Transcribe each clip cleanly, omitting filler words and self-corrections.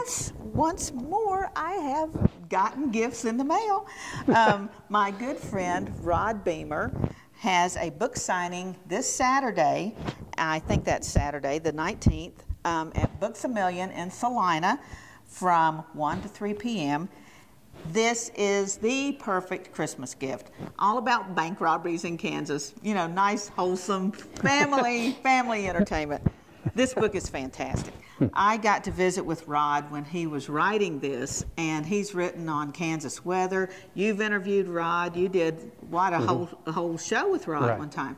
Yes, once more I have gotten gifts in the mail. My good friend Rod Beemer has a book signing this Saturday. I think that's Saturday the 19th at Books A Million in Salina from 1 to 3 p.m. This is the perfect Christmas gift. All about bank robberies in Kansas. You know, nice, wholesome, family entertainment. This book is fantastic. I got to visit with Rod when he was writing this, and he's written on Kansas weather. You've interviewed Rod. You did a whole show with Rod one time.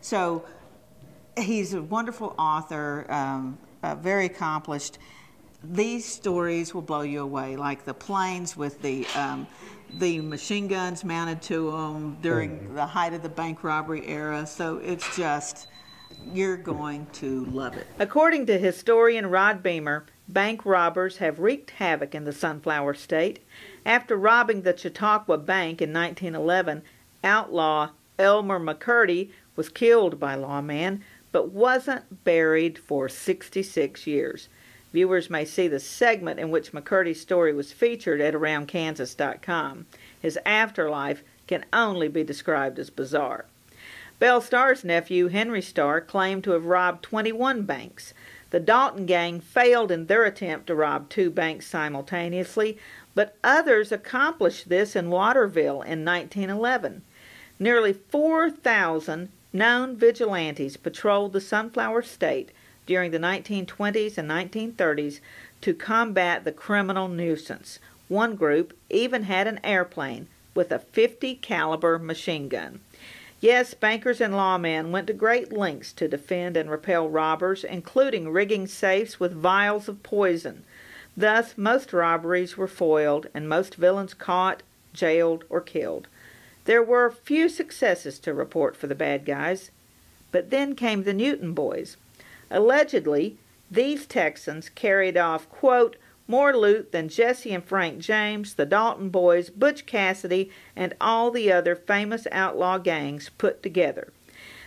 So he's a wonderful author, very accomplished. These stories will blow you away, like the planes with the machine guns mounted to them during the height of the bank robbery era. So it's just, you're going to love it. According to historian Rod Beemer, bank robbers have wreaked havoc in the Sunflower State. After robbing the Chautauqua Bank in 1911, outlaw Elmer McCurdy was killed by lawmen, but wasn't buried for 66 years. Viewers may see the segment in which McCurdy's story was featured at AroundKansas.com. His afterlife can only be described as bizarre. Belle Starr's nephew, Henry Starr, claimed to have robbed 21 banks. The Dalton gang failed in their attempt to rob 2 banks simultaneously, but others accomplished this in Waterville in 1911. Nearly 4,000 known vigilantes patrolled the Sunflower State during the 1920s and 1930s to combat the criminal nuisance. One group even had an airplane with a .50 caliber machine gun. Yes, bankers and lawmen went to great lengths to defend and repel robbers, including rigging safes with vials of poison. Thus, most robberies were foiled and most villains caught, jailed, or killed. There were few successes to report for the bad guys. But then came the Newton boys. Allegedly, these Texans carried off, quote, more loot than Jesse and Frank James, the Dalton boys, Butch Cassidy, and all the other famous outlaw gangs put together.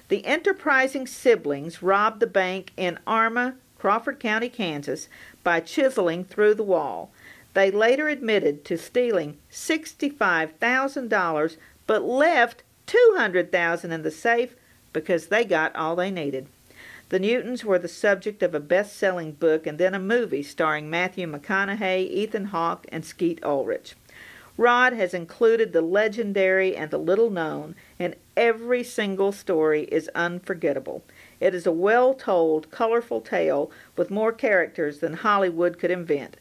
The enterprising siblings robbed the bank in Arma, Crawford County, Kansas, by chiseling through the wall. They later admitted to stealing $65,000, but left $200,000 in the safe because they got all they needed. The Newtons were the subject of a best-selling book and then a movie starring Matthew McConaughey, Ethan Hawke, and Skeet Ulrich. Rod has included the legendary and the little-known, and every single story is unforgettable. It is a well-told, colorful tale with more characters than Hollywood could invent.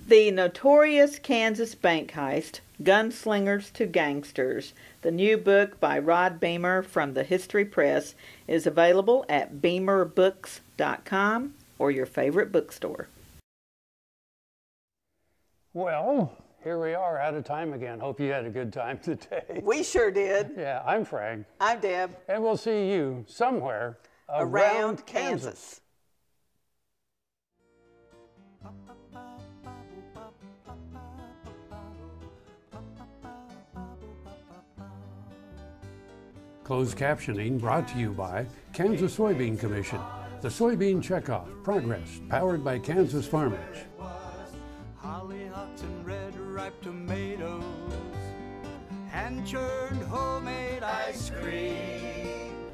The Notorious Kansas Bank Heist, Gunslingers to Gangsters, the new book by Rod Beemer from the History Press, is available at beamerbooks.com or your favorite bookstore. Well, here we are out of time again. Hope you had a good time today. We sure did. Yeah, I'm Frank. I'm Deb. And we'll see you somewhere around Kansas. Closed captioning brought to you by Kansas Soybean Commission. The Soybean Checkoff Progress, powered by Kansas farmers. Hollyhocks and red ripe tomatoes, hand-churned homemade ice cream.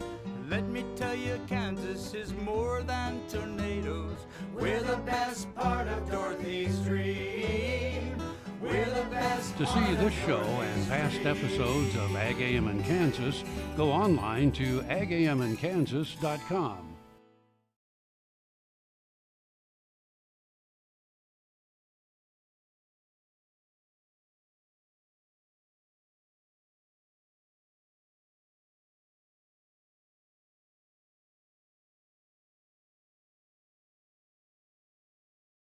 Let me tell you, Kansas is more than tornadoes. We're the best part of Dorothy Stream. We're the best. To see this show and past episodes of AGaminKansas, go online to AGaminKansas.com.